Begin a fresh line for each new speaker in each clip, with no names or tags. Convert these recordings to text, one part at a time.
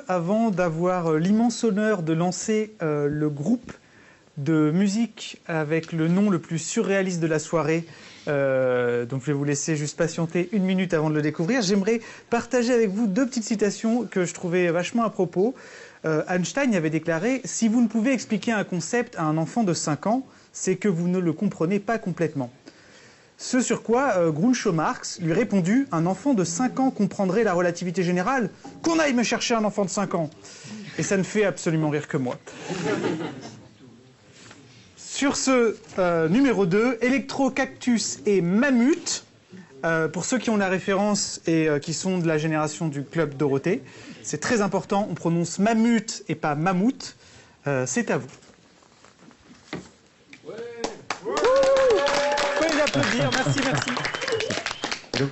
Avant d'avoir l'immense honneur de lancer le groupe de musique avec le nom le plus surréaliste de la soirée, donc je vais vous laisser juste patienter 1 minute avant de le découvrir, j'aimerais partager avec vous 2 petites citations que je trouvais vachement à propos. Einstein avait déclaré « Si vous ne pouvez expliquer un concept à un enfant de 5 ans, c'est que vous ne le comprenez pas complètement ». Ce sur quoi Groucho Marx lui répondit « Un enfant de 5 ans comprendrait la relativité générale ? Qu'on aille me chercher un enfant de 5 ans !» Et ça ne fait absolument rire que moi. Sur ce numéro 2, Électro-Cactus et Mammut. Pour ceux qui ont la référence et qui sont de la génération du Club Dorothée, c'est très important, on prononce Mammut et pas Mammouth. C'est à vous. Applaudir. Merci.
Hello.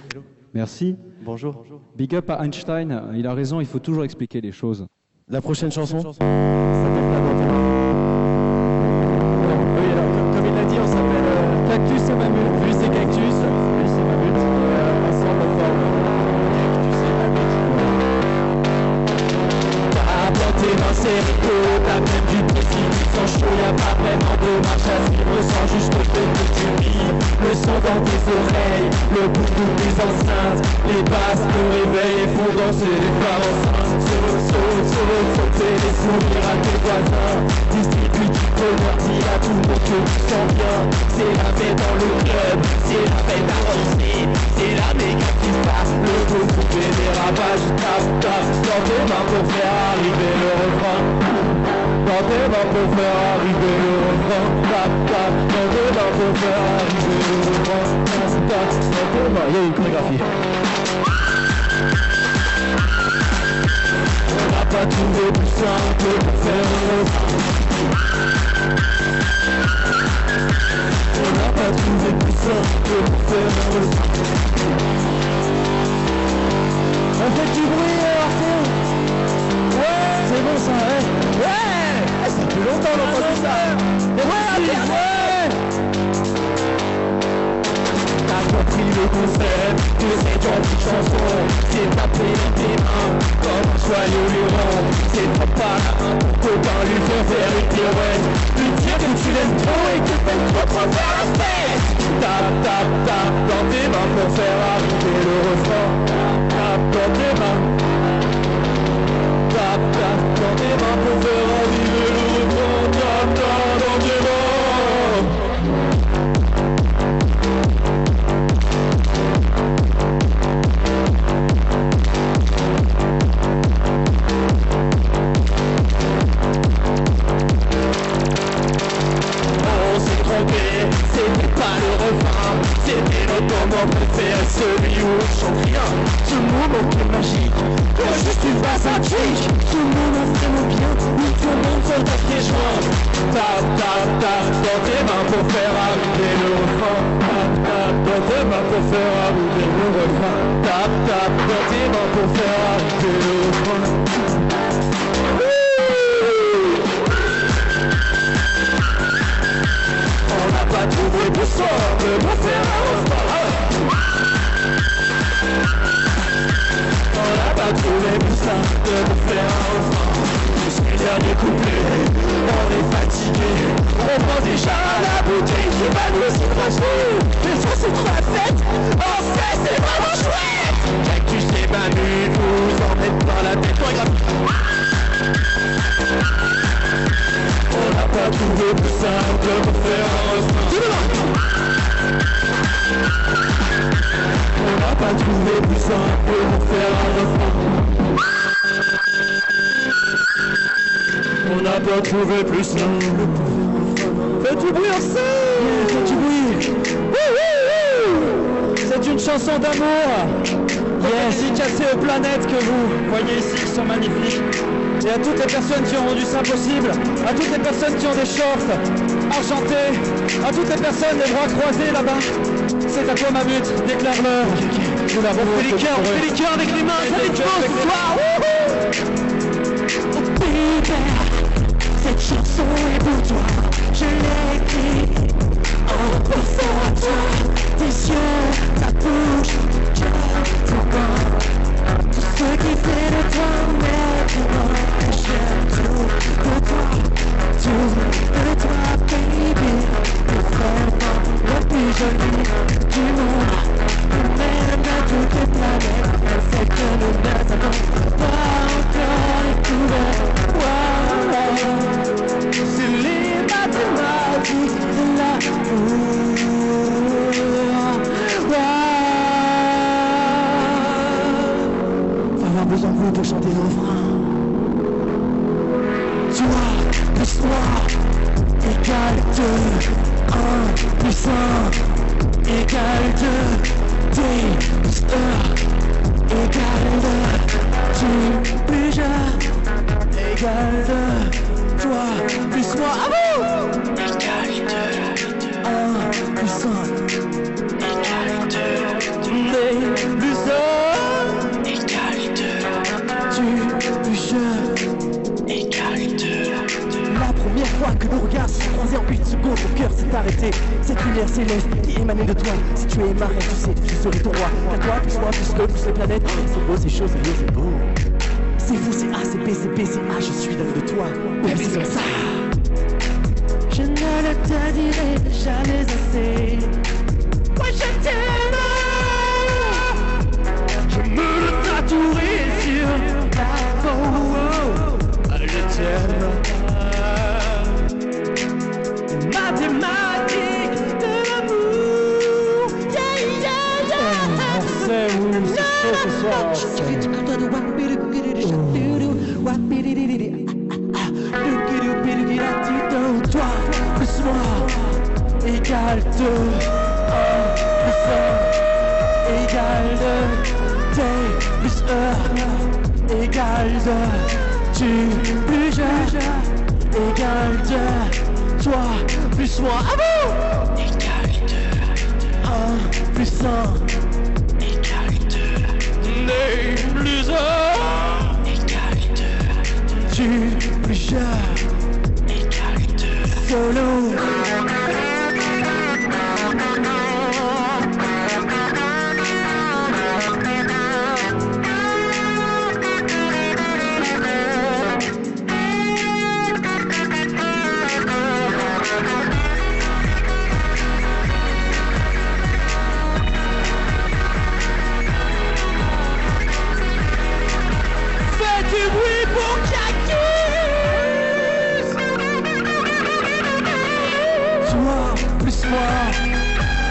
Merci.
Bonjour.
Big up à Einstein, il a raison, il faut toujours expliquer les choses.
La prochaine chanson s'appelle
Oui, alors, comme il l'a dit, on s'appelle Cactus et Mammut. Lui c'est Cactus, lui c'est Mammut. Ensemble on forme Cactus et Mammut. T'as planté dans ses rideaux, t'as même du précipice sans chaud, y'a pas vraiment de marche à suivre sans juste le fait que tu vis. Le son dans tes oreilles, le bout des enceintes, les basses te réveillent et font danser les femmes enceintes. Sauter les sourires à tes voisins, distribue du bonheur, dis à tout le monde que tu sens bien. C'est la paix dans le club, c'est la paix d'arranger, c'est la méga qui se passe, le gros fait des ravages, tape dans tes mains pour faire arriver le refrain. Dans tes mains pour faire arriver le refrain, tape dans tes mains pour faire arriver le refrain, tape dans tes mains. Il y a une chorégraphie. On n'a pas trouvé plus simple pour faire un refrain. On n'a pas trouvé plus simple pour faire un refrain. On fait du bruit, Arthur. Ouais, c'est bon ça, ouais. Ça fait longtemps qu'on entend ça. Ouais. T'as compris le concept de cette gentille chanson. C'est taper tes mains comme un joyau luron. C'est pas par la main pour copain lui faire une pirouette. Lui dire que tu l'aimes trop et que t'aimes trop faire la fête. Tape dans tes mains pour faire arriver le refrain. Tape dans tes mains. Tape dans tes mains pour faire arriver le refrain. Tape dans tes mains. C'était pas le refrain, c'était notre moment préféré, celui où on chante rien. Ce moment qui est magique, quand juste une basse à kick. Ce moment vraiment bien, où tout le monde se tape les joints. Tape dans tes mains pour faire arriver le refrain. Tape dans tes mains pour faire arriver le refrain. Tape dans tes mains pour faire arriver le refrain. On n'a pas trouvé plus simple pour faire un refrain. On n'a pas trouvé plus simple pour faire un refrain. Jusqu'au dernier couplet, on est fatigué. On prend déjà la bouteille qui va nous y trancher. Mais ça c'est trop la fête, en fait c'est vraiment chouette. Cactus et Mammut nous emmènent par la tête. On n'a pas trouvé plus simple pour faire un refrain. On n'a pas trouvé plus simple pour faire un refrain. On n'a pas trouvé plus simple pour faire un refrain. Faites du bruit ensemble. Faites du bruit. C'est une chanson d'amour. Dédicacée aux planètes que vous voyez ici, qui sont magnifiques. Et à toutes les personnes qui ont rendu ça possible, à toutes les personnes qui ont des shorts argentés, à toutes les personnes les bras croisés là-bas. C'est à toi Mammut, déclare-le. On fait les cœurs avec les mains, ça fait du beau ce soir. Oh baby, cette chanson est pour toi, je l'ai écrite en pensant à toi. Tes yeux, ta bouche, ton cœur, ton corps, tout ce qui fait de toi un Toi plus moi égale 2. 1 plus 1 égale 2. T plus E égale 2. Tu plus je égale 2. Toi plus moi égale 2. 1 plus 1 égale 2. T plus E égale 2. Tu plus je égale 2. La première fois que nos regards se sont croisés en 8 secondes, mon cœur s'est arrêté. Cette lumière céleste qui émanait de toi. Si tu es ma reine, tu sais, je serai ton roi. Car toi, plus moi, plus le, plus les planètes. C'est beau, c'est chaud, c'est beau, c'est beau. C'est fou, c'est A, c'est B, c'est B, c'est A. Je suis dingue de toi. Oui, c'est comme ça. Je ne le te dirai jamais assez. Moi, je t'aime. Je me le tatouerai sur la peau. Je t'aime. Mathématiques de l'amour. Yeah, yeah, yeah. On sait où c'est chaud ce soir. Toi plus moi égale 2. 1 plus 1 égale 2. T plus E égale 2. Tu plus je égale 2. Toi plus moi égale 2. 1 plus 1 égale 2. T plus E égale 2. Tu plus je égale 2. Solo.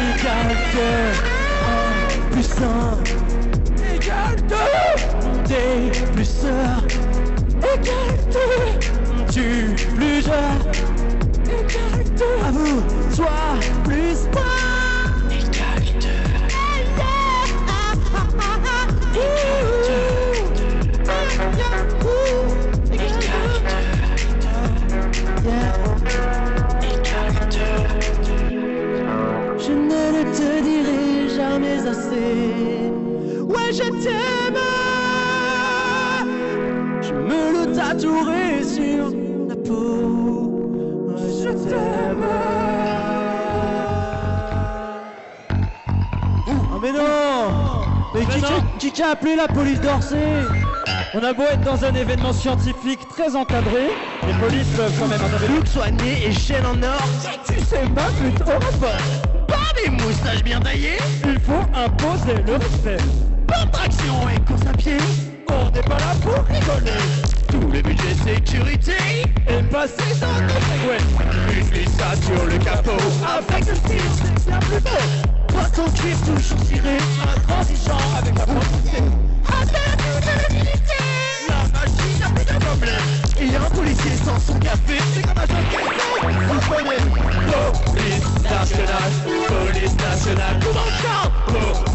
Égale 2. 1 plus 1 égale 2. T plus E égale 2. Tu plus je égale 2. À vous, toi plus moi égale 2. Je ne le te dirai jamais assez. Ouais, je t'aime. Je me le tatouerai sur la peau. Ouais, je t'aime. Oh mais non. Mais qui a appelé la police d'Orsay?
On a beau être dans un événement scientifique très encadré, les polices peuvent quand même intervenir.
Look soigné et chaîne en or. Tu sais pas plutôt rapport. Pas des moustaches bien taillées.
Il faut imposer le respect.
Pas de traction et course à pied. On n'est pas là pour rigoler. Tous les budgets sécurité est passé dans nos segways. Une ça sur le capot avec le style, c'est bien plus beau. Toi ton slip toujours ciré, intransigeant avec la propreté. Appelle-nous de l'humilité. La machine a plus de problème. Et un policier sans son café, c'est comme un jeune garçon. Vous connaissez. Police nationale, police nationale. Tout dans le camp.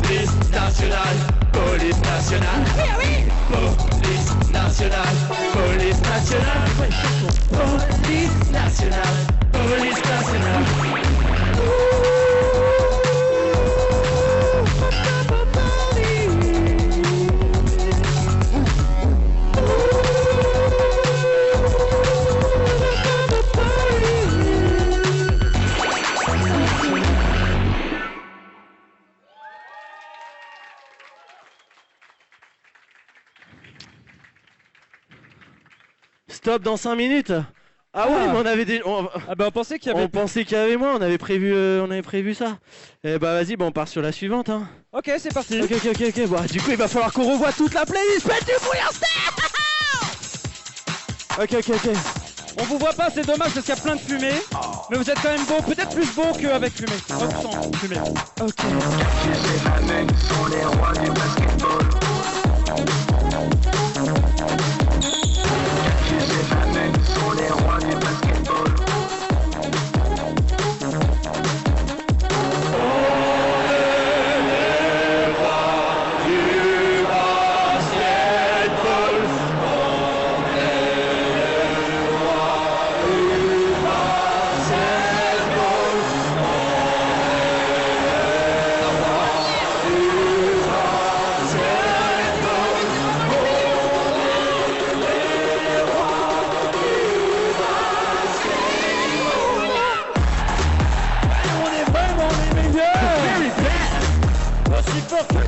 Police nationale, police nationale. Oui, oui. Police nationale, police nationale. Police nationale, police nationale. Stop dans 5 minutes. Ah ouais, mais on avait des...
Ah bah on pensait qu'il y avait...
On pensait qu'il y avait moins, on avait prévu ça. Eh bah vas-y, bah on part sur la suivante hein.
Ok, c'est parti.
Ok. Bon, du coup il va falloir qu'on revoie toute la playlist. Faites du bruit en Ok.
On vous voit pas, c'est dommage parce qu'il y a plein de fumée. Mais vous êtes quand même beau, peut-être plus beau qu'avec fumée. Sans fumée.
Ok.
Les sont les rois du basketball.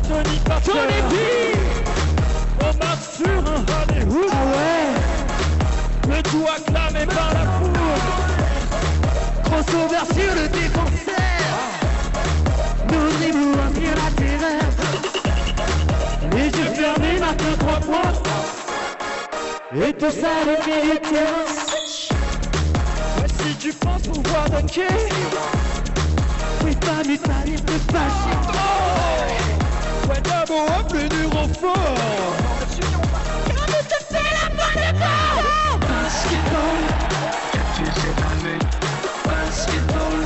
Tony Parker, Tony P, on marche sur un Hollywood. Ah ouais. Le tout acclamé par la foule. Crossover sur le défenseur. Nos dribbles inspirent la terreur. Les yeux fermés marquent 3 points. Et tout ça le mérite. Si tu penses pouvoir dunker, oui, pas lui parler de fâcher. Ouais, d'abord, plus dur au fort. Comment te fait la bonne balle? Basketball, tu sais pas mais basketball.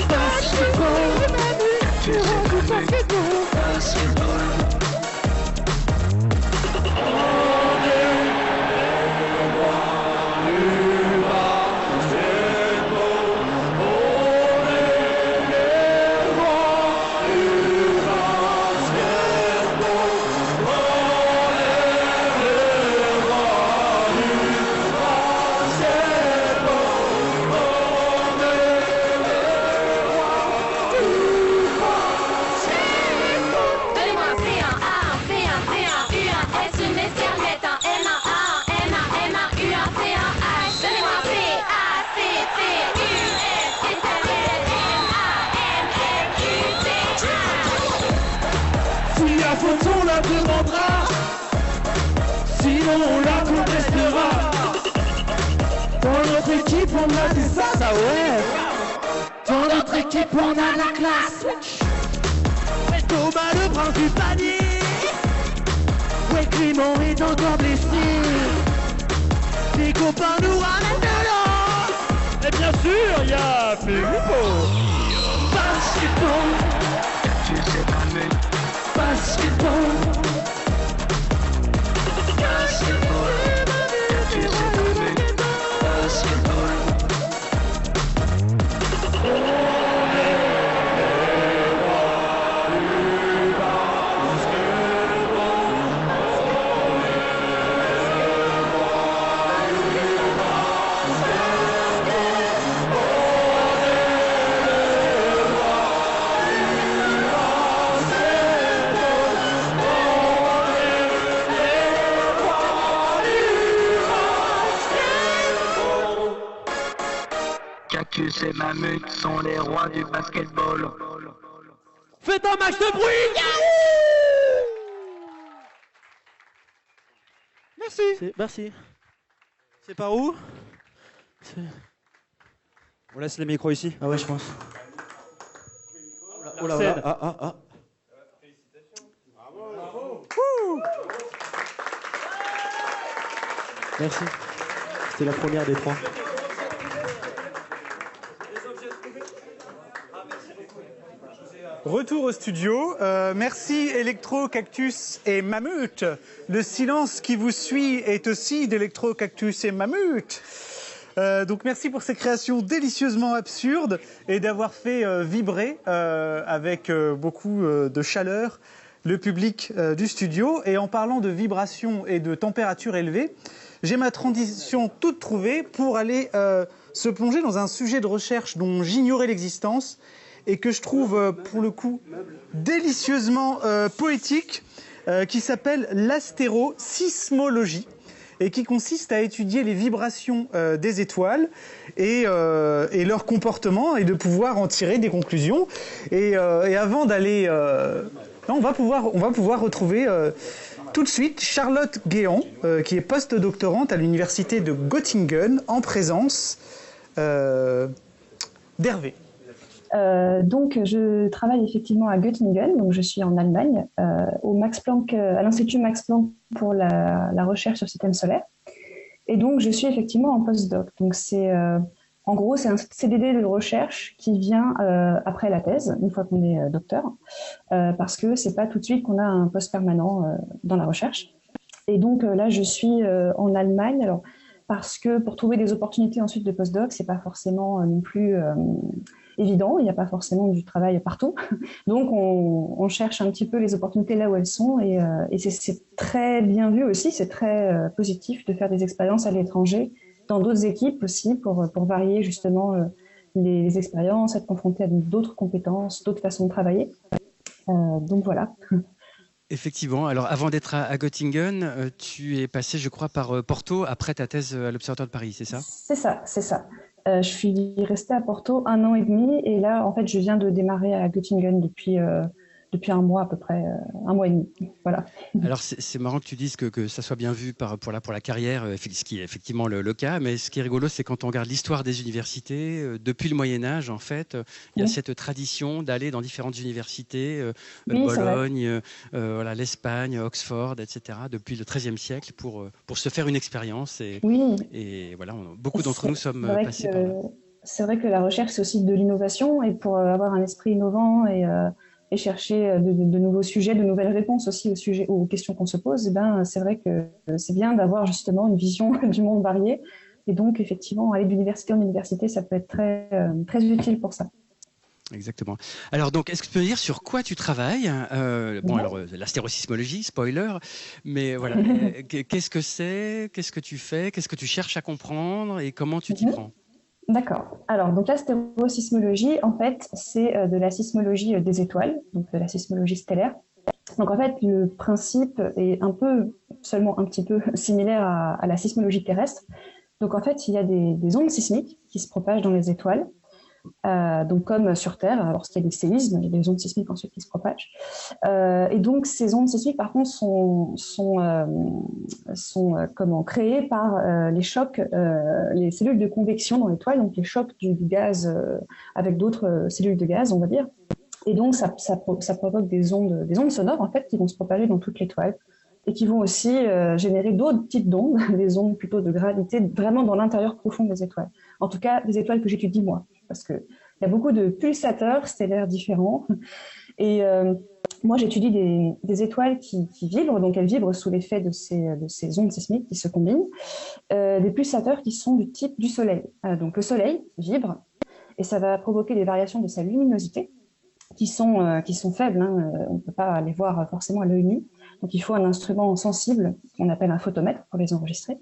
Basketball, tu sais pas mais basketball. On la demandera, sinon on la contestera. Dans notre équipe on a dit ça, ouais. Dans notre équipe on a la classe. Ouais, Thomas le prince du panier. Ouais, Clément est encore blessé. Les copains nous ramènent de l'or. Et bien sûr, il y a Filippo. Basketball, tu sais pas mais basketball. Basketball, tu sais pas mais basketball. On est les rois du basketball. On est les rois du Cactus et Mammut sont les rois du basketball. Faites un match de bruit! Merci.
Merci. C'est par où? On laisse les micros ici. Ah ouais, je pense. Oh là, oh là, ah. Merci. C'était la première des 3.
Retour au studio. Merci Electro, Cactus et Mammut. Le silence qui vous suit est aussi d'Electro, Cactus et Mammut. Donc merci pour ces créations délicieusement absurdes et d'avoir fait vibrer avec beaucoup de chaleur le public du studio. Et en parlant de vibration et de température élevée, j'ai ma transition toute trouvée pour aller se plonger dans un sujet de recherche dont j'ignorais l'existence et que je trouve, pour le coup, délicieusement poétique, qui s'appelle l'astérosismologie, et qui consiste à étudier les vibrations des étoiles et leur comportement, et de pouvoir en tirer des conclusions. Et avant d'aller... on va pouvoir retrouver tout de suite Charlotte Guéant, qui est post-doctorante à l'université de Göttingen, en présence d'Hervé.
Donc, je travaille effectivement à Göttingen, donc je suis en Allemagne, au Max Planck, à l'Institut Max Planck pour la recherche sur le système solaire. Et donc, je suis effectivement en postdoc. Donc, en gros, c'est un CDD de recherche qui vient après la thèse, une fois qu'on est docteur, parce que c'est pas tout de suite qu'on a un poste permanent dans la recherche. Et donc là, je suis en Allemagne. Alors, parce que pour trouver des opportunités ensuite de postdoc, c'est pas forcément non plus évident, il n'y a pas forcément du travail partout. Donc on cherche un petit peu les opportunités là où elles sont et c'est très bien vu aussi, c'est très positif de faire des expériences à l'étranger, dans d'autres équipes aussi, pour varier justement les expériences, être confronté à d'autres compétences, d'autres façons de travailler. Donc voilà.
Effectivement. Alors, avant d'être à Göttingen, tu es passé, je crois, par Porto après ta thèse à l'Observatoire de Paris, c'est ça?
C'est ça, c'est ça. Je suis restée à Porto 1 an et demi et là, en fait, je viens de démarrer à Göttingen depuis un mois à peu près, 1 mois et demi. Voilà.
Alors, c'est marrant que tu dises que ça soit bien vu pour la carrière, ce qui est effectivement le cas. Mais ce qui est rigolo, c'est quand on regarde l'histoire des universités, depuis le Moyen-Âge, en fait, il y a
Oui.
cette tradition d'aller dans différentes universités,
Oui, c'est vrai.
Bologne, voilà, l'Espagne, Oxford, etc., depuis le XIIIe siècle, pour se faire une expérience.
Oui,
Et voilà, beaucoup d'entre nous sommes
vrai
passés par là.
c'est vrai que la recherche, c'est aussi de l'innovation et pour avoir un esprit innovant et chercher de nouveaux sujets, de nouvelles réponses aussi aux questions qu'on se pose, eh ben, c'est vrai que c'est bien d'avoir justement une vision du monde varié. Et donc, effectivement, aller d'université en université, ça peut être très utile pour ça.
Exactement. Alors donc, est-ce que tu peux me dire sur quoi tu travailles? Bon,
Ouais.
alors la stérosismologie, spoiler, mais voilà, qu'est-ce que c'est? Qu'est-ce que tu fais? Qu'est-ce que tu cherches à comprendre et comment tu t'y
Mhm.
prends?
D'accord. Alors, donc la stérosismologie, en fait, c'est de la sismologie des étoiles, donc de la sismologie stellaire. Donc, en fait, le principe est seulement un petit peu similaire à la sismologie terrestre. Donc, en fait, il y a des ondes sismiques qui se propagent dans les étoiles. Donc comme sur Terre, lorsqu'il y a des séismes, il y a des ondes sismiques ensuite qui se propagent. Et donc ces ondes sismiques, par contre, sont créées par les chocs, les cellules de convection dans l'étoile, donc les chocs du gaz avec d'autres cellules de gaz, on va dire. Et donc ça provoque des ondes sonores en fait qui vont se propager dans toute l'étoile et qui vont aussi générer d'autres types d'ondes, des ondes plutôt de gravité, vraiment dans l'intérieur profond des étoiles. En tout cas, des étoiles que j'étudie moi, parce qu'il y a beaucoup de pulsateurs stellaires différents. Et moi, j'étudie des étoiles qui vibrent, donc elles vibrent sous l'effet de ces ondes sismiques qui se combinent, des pulsateurs qui sont du type du Soleil. Donc le Soleil vibre et ça va provoquer des variations de sa luminosité qui sont faibles. Hein, on ne peut pas les voir forcément à l'œil nu. Donc, il faut un instrument sensible qu'on appelle un photomètre pour les enregistrer.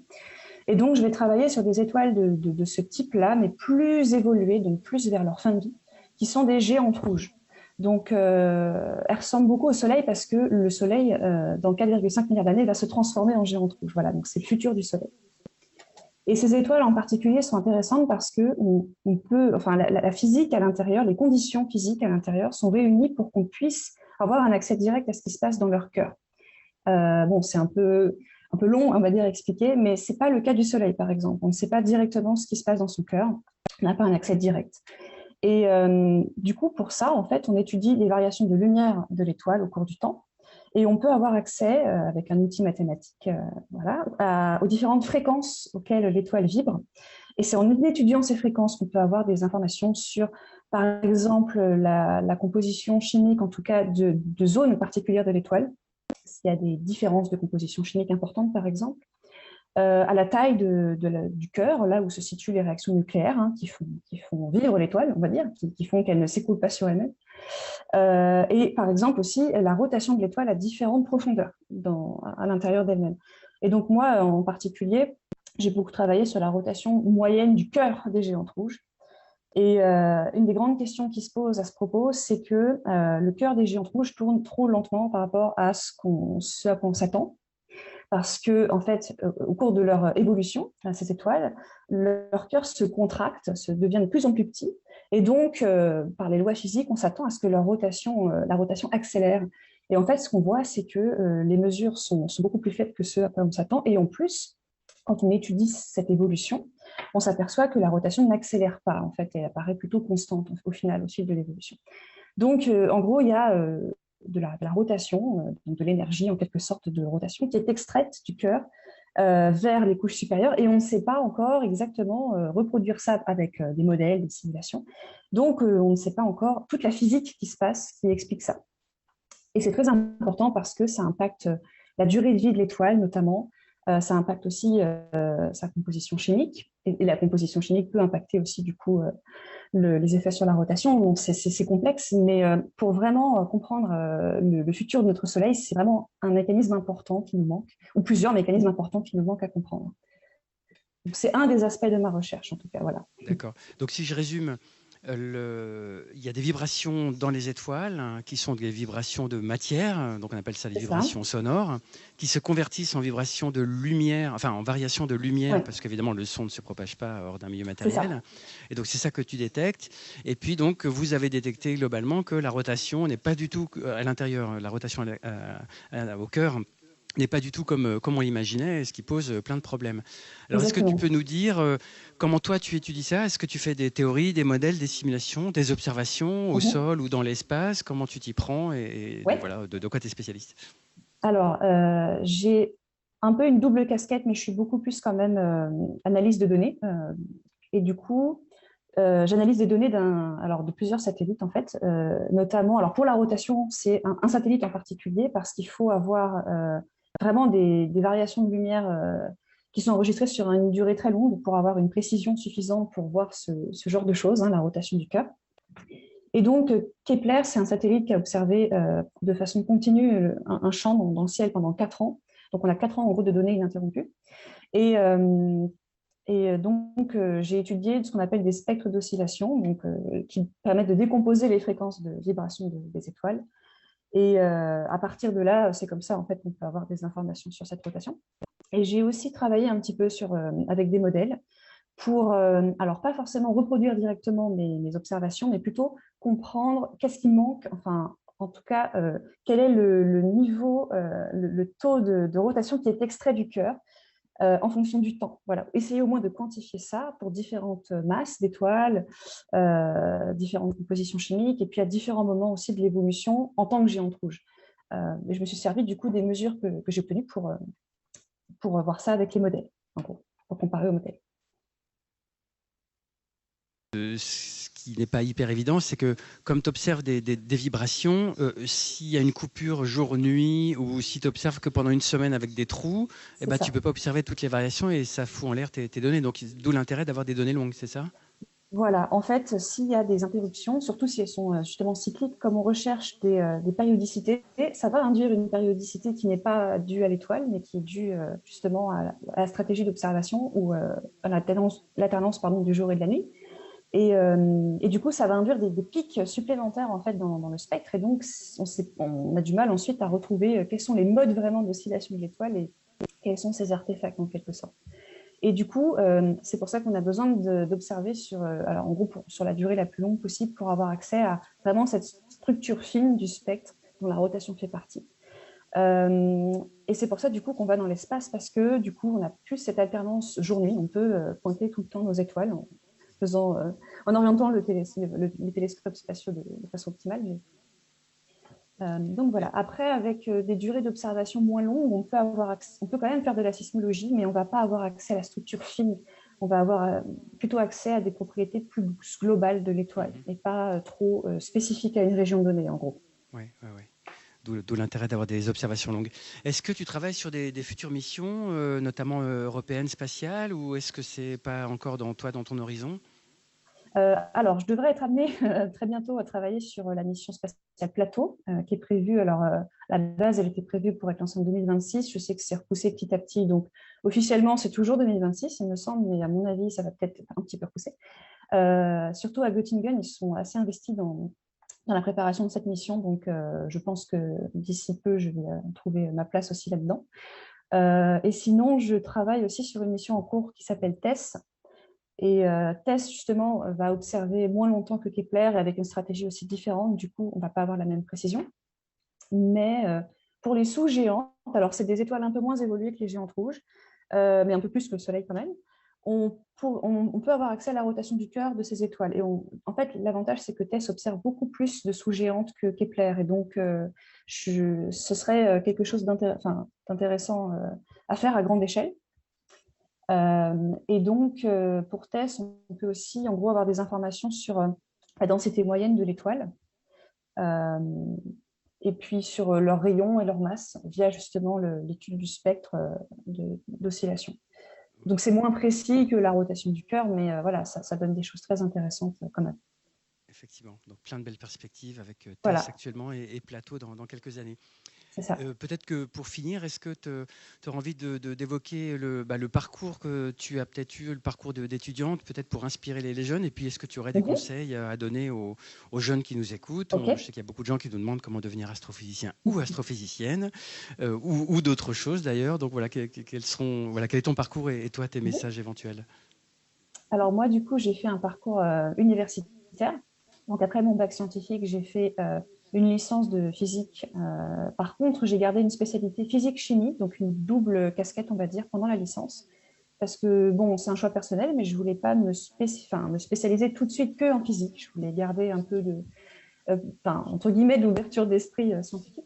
Et donc, je vais travailler sur des étoiles de ce type-là, mais plus évoluées, donc plus vers leur fin de vie, qui sont des géantes rouges. Donc, elles ressemblent beaucoup au Soleil parce que le Soleil, dans 4,5 milliards d'années, va se transformer en géante rouge. Voilà, donc c'est le futur du Soleil. Et ces étoiles en particulier sont intéressantes parce que la physique à l'intérieur, les conditions physiques à l'intérieur sont réunies pour qu'on puisse avoir un accès direct à ce qui se passe dans leur cœur. Bon, c'est un peu long, on va dire, à expliquer, mais c'est pas le cas du Soleil, par exemple. On ne sait pas directement ce qui se passe dans son cœur. On n'a pas un accès direct. Et du coup, pour ça, en fait, on étudie les variations de lumière de l'étoile au cours du temps. Et on peut avoir accès, avec un outil mathématique, aux différentes fréquences auxquelles l'étoile vibre. Et c'est en étudiant ces fréquences qu'on peut avoir des informations sur, par exemple, la composition chimique, en tout cas, de zones particulières de l'étoile. S'il y a des différences de composition chimique importantes, par exemple. À la taille du cœur, là où se situent les réactions nucléaires, hein, qui font vivre l'étoile, on va dire, qui font qu'elle ne s'écoule pas sur elle-même. Et par exemple aussi la rotation de l'étoile à différentes profondeurs à l'intérieur d'elle-même. Et donc moi, en particulier, j'ai beaucoup travaillé sur la rotation moyenne du cœur des géantes rouges. Et une des grandes questions qui se posent à ce propos, c'est que le cœur des géantes rouges tourne trop lentement par rapport à ce à quoi on s'attend. Parce que, en fait, au cours de leur évolution, ces étoiles, leur cœur se contracte, devient de plus en plus petit. Et donc, par les lois physiques, on s'attend à ce que la rotation accélère. Et en fait, ce qu'on voit, c'est que les mesures sont beaucoup plus faibles que ce à quoi on s'attend. Et en plus, quand on étudie cette évolution, on s'aperçoit que la rotation n'accélère pas. En fait, elle apparaît plutôt constante au final, au fil de l'évolution. Donc, en gros, il y a de la rotation, donc de l'énergie en quelque sorte de rotation, qui est extraite du cœur vers les couches supérieures. Et on ne sait pas encore exactement reproduire ça avec des modèles, des simulations. Donc, on ne sait pas encore toute la physique qui se passe, qui explique ça. Et c'est très important parce que ça impacte la durée de vie de l'étoile, notamment. Ça impacte aussi sa composition chimique. Et la composition chimique peut impacter aussi, du coup, les effets sur la rotation. Bon, c'est complexe, mais pour vraiment comprendre le futur de notre Soleil, c'est vraiment un mécanisme important qui nous manque, ou plusieurs mécanismes importants qui nous manquent à comprendre. C'est un des aspects de ma recherche, en tout cas. Voilà.
D'accord. Donc si je résume, il y a des vibrations dans les étoiles qui sont des vibrations de matière, donc on appelle ça des vibrations sonores, qui se convertissent en vibrations de lumière, enfin en variations de lumière, parce qu'évidemment le son ne se propage pas hors d'un milieu matériel. Et donc c'est ça que tu détectes. Et puis donc vous avez détecté globalement que la rotation n'est pas du tout à l'intérieur, la rotation au cœur n'est pas du tout comme on l'imaginait, ce qui pose plein de problèmes. Alors, est-ce que tu peux nous dire comment toi tu étudies ça? Est-ce que tu fais des théories, des modèles, des simulations, des observations au sol ou dans l'espace? Comment tu t'y prends et voilà, de quoi tu es spécialiste?
Alors, j'ai un peu une double casquette, mais je suis beaucoup plus quand même analyse de données. Et du coup, j'analyse des données de plusieurs satellites en fait, notamment. Alors pour la rotation, c'est un satellite en particulier parce qu'il faut avoir vraiment des variations de lumière qui sont enregistrées sur une durée très longue pour avoir une précision suffisante pour voir ce genre de choses, la rotation du cœur. Et donc Kepler, c'est un satellite qui a observé de façon continue un champ dans le ciel pendant 4 ans. Donc on a 4 ans en gros de données ininterrompues. Et donc, j'ai étudié ce qu'on appelle des spectres d'oscillation, qui permettent de décomposer les fréquences de vibration des étoiles. Et à partir de là, c'est comme ça en fait qu'on peut avoir des informations sur cette rotation. Et j'ai aussi travaillé un petit peu avec des modèles pour, alors pas forcément reproduire directement mes observations, mais plutôt comprendre qu'est-ce qui manque, enfin, en tout cas, quel est le niveau, le taux de rotation qui est extrait du cœur en fonction du temps. Voilà. Essayez au moins de quantifier ça pour différentes masses d'étoiles, différentes compositions chimiques, et puis à différents moments aussi de l'évolution en tant que géante rouge. Je me suis servi du coup des mesures que j'ai obtenues pour voir ça avec les modèles, en gros, pour comparer aux modèles.
Ce qui n'est pas hyper évident, c'est que comme tu observes des vibrations, s'il y a une coupure jour-nuit ou si tu observes que pendant une semaine avec des trous, tu ne peux pas observer toutes les variations et ça fout en l'air tes données. Donc, d'où l'intérêt d'avoir des données longues, c'est ça?
Voilà, en fait, s'il y a des interruptions, surtout si elles sont justement cycliques, comme on recherche des périodicités, ça va induire une périodicité qui n'est pas due à l'étoile, mais qui est due justement à la stratégie d'observation ou à l'alternance du jour et de la nuit. Et du coup, ça va induire des pics supplémentaires en fait dans le spectre. Et donc, on a du mal ensuite à retrouver quels sont les modes vraiment d'oscillation de l'étoile et quels sont ces artefacts en quelque sorte. Et du coup, c'est pour ça qu'on a besoin d'observer alors en gros sur la durée la plus longue possible pour avoir accès à vraiment cette structure fine du spectre dont la rotation fait partie. Et c'est pour ça du coup qu'on va dans l'espace parce que du coup on a plus cette alternance jour-nuit. On peut pointer tout le temps nos étoiles en orientant les télescopes spatiaux de façon optimale. Donc voilà. Après, avec des durées d'observation moins longues, on peut quand même faire de la sismologie, mais on ne va pas avoir accès à la structure fine. On va avoir plutôt accès à des propriétés plus globales de l'étoile et pas trop spécifiques à une région donnée, en gros.
Oui. D'où l'intérêt d'avoir des observations longues. Est-ce que tu travailles sur des futures missions, notamment européennes, spatiales, ou est-ce que ce n'est pas encore dans ton horizon?
Alors, je devrais être amenée très bientôt à travailler sur la mission spatiale Plateau, qui est prévue. Alors, la base, elle était prévue pour être lancée en 2026. Je sais que c'est repoussé petit à petit. Donc, officiellement, c'est toujours 2026, il me semble, mais à mon avis, ça va peut-être un petit peu repousser. Surtout à Göttingen, ils sont assez investis dans la préparation de cette mission. Donc, je pense que d'ici peu, je vais trouver ma place aussi là-dedans. Et sinon, je travaille aussi sur une mission en cours qui s'appelle TESS. Et TESS, justement, va observer moins longtemps que Kepler et avec une stratégie aussi différente. Du coup, on ne va pas avoir la même précision. Mais pour les sous-géantes, alors c'est des étoiles un peu moins évoluées que les géantes rouges, mais un peu plus que le Soleil quand même, on peut avoir accès à la rotation du cœur de ces étoiles. Et en fait, l'avantage, c'est que TESS observe beaucoup plus de sous-géantes que Kepler. Et donc, ce serait quelque chose d'intéressant à faire à grande échelle. Et donc, pour TESS, on peut aussi, en gros, avoir des informations sur la densité moyenne de l'étoile, et puis sur leur rayon et leur masse, via justement l'étude du spectre d'oscillation. Donc, c'est moins précis que la rotation du cœur, mais voilà, ça donne des choses très intéressantes quand même.
Effectivement, donc plein de belles perspectives avec TESS actuellement et Plateau dans quelques années.
C'est ça.
Peut-être que pour finir, est-ce que tu as envie d'évoquer le parcours que tu as peut-être eu, le parcours d'étudiante, peut-être pour inspirer les jeunes, et puis est-ce que tu aurais des conseils à donner aux jeunes qui nous écoutent?
Okay.
Je sais qu'il y a beaucoup de gens qui nous demandent comment devenir astrophysicien ou astrophysicienne, ou d'autres choses d'ailleurs. Donc voilà, quel est ton parcours et toi tes messages éventuels?
Alors moi, du coup, j'ai fait un parcours universitaire. Donc après mon bac scientifique, j'ai fait une licence de physique. Par contre, j'ai gardé une spécialité physique-chimie, donc une double casquette, on va dire, pendant la licence. Parce que, bon, c'est un choix personnel, mais je voulais pas me spécialiser tout de suite que en physique. Je voulais garder un peu entre guillemets, de l'ouverture d'esprit scientifique.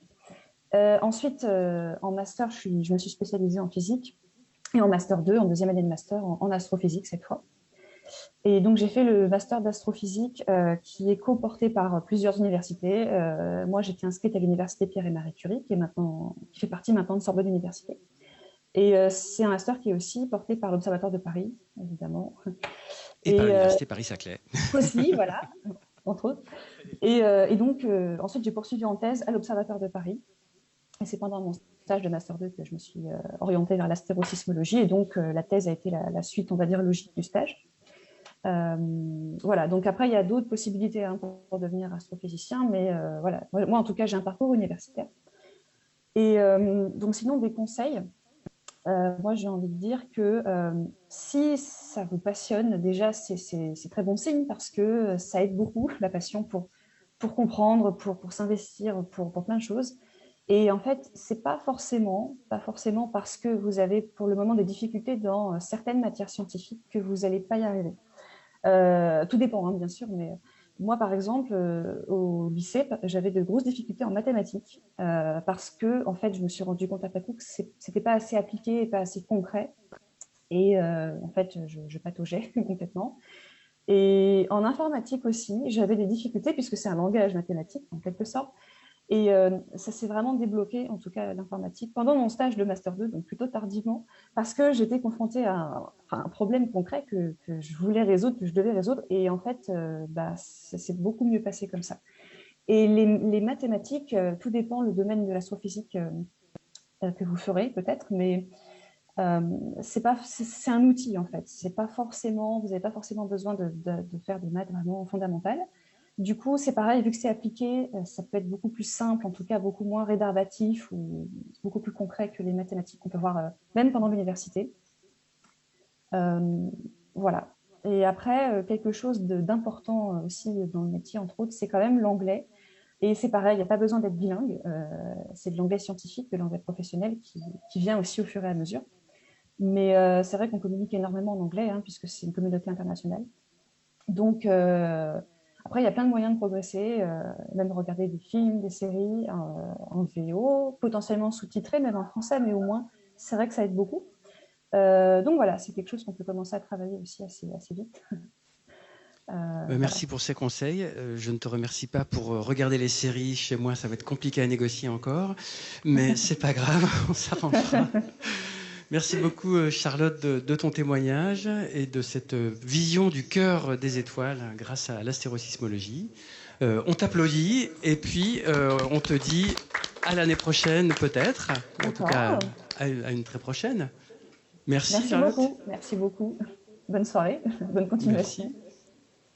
Ensuite, en master, je me suis spécialisée en physique. Et en master 2, en deuxième année de master, en astrophysique cette fois. Et donc, j'ai fait le master d'astrophysique qui est co-porté par plusieurs universités. Moi, j'étais inscrite à l'université Pierre et Marie Curie, qui fait partie maintenant de Sorbonne Université. Et c'est un master qui est aussi porté par l'Observatoire de Paris, évidemment.
Et par l'université Paris-Saclay.
Aussi, voilà, entre autres. Et donc, ensuite, j'ai poursuivi en thèse à l'Observatoire de Paris. Et c'est pendant mon stage de Master 2 que je me suis orientée vers l'astérosismologie. Et donc, la thèse a été la suite, on va dire, logique du stage. Voilà, donc après, il y a d'autres possibilités pour devenir astrophysicien, mais voilà. Moi, en tout cas, j'ai un parcours universitaire. Et donc, sinon, des conseils. Moi, j'ai envie de dire que si ça vous passionne, déjà, c'est très bon signe parce que ça aide beaucoup, la passion, pour comprendre, pour s'investir, pour plein de choses. Et en fait, c'est pas forcément parce que vous avez pour le moment des difficultés dans certaines matières scientifiques que vous n'allez pas y arriver. Tout dépend, hein, bien sûr, mais moi, par exemple, au lycée, j'avais de grosses difficultés en mathématiques parce que, en fait, je me suis rendu compte après coup que c'était pas assez appliqué et pas assez concret. Et en fait, je pataugeais complètement. Et en informatique aussi, j'avais des difficultés puisque c'est un langage mathématique en quelque sorte. Et ça s'est vraiment débloqué, en tout cas l'informatique, pendant mon stage de Master 2, donc plutôt tardivement, parce que j'étais confrontée à un problème concret que je voulais résoudre, que je devais résoudre. Et en fait, ça s'est beaucoup mieux passé comme ça. Et les mathématiques, tout dépend le domaine de l'astrophysique que vous ferez peut-être, mais c'est un outil en fait. Vous n'avez pas forcément besoin de faire des maths vraiment fondamentales. Du coup, c'est pareil, vu que c'est appliqué, ça peut être beaucoup plus simple, en tout cas beaucoup moins rébarbatif ou beaucoup plus concret que les mathématiques qu'on peut voir même pendant l'université. Voilà. Et après, quelque chose d'important aussi dans le métier, entre autres, c'est quand même l'anglais. Et c'est pareil, il n'y a pas besoin d'être bilingue. C'est de l'anglais scientifique, de l'anglais professionnel qui vient aussi au fur et à mesure. Mais c'est vrai qu'on communique énormément en anglais, hein, puisque c'est une communauté internationale. Donc, après, il y a plein de moyens de progresser, même regarder des films, des séries en VO, potentiellement sous-titrés, même en français, mais au moins, c'est vrai que ça aide beaucoup. Donc voilà, c'est quelque chose qu'on peut commencer à travailler aussi assez vite.
Merci pour ces conseils. Je ne te remercie pas pour regarder les séries. Chez moi, ça va être compliqué à négocier encore, mais c'est pas grave, on s'arrangera. Merci beaucoup Charlotte de ton témoignage et de cette vision du cœur des étoiles grâce à l'astérosismologie. On t'applaudit et puis on te dit à l'année prochaine peut-être, en tout cas à une très prochaine. Merci Charlotte.
Merci beaucoup. Bonne soirée, bonne continuation.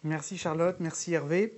Merci Charlotte, merci Hervé.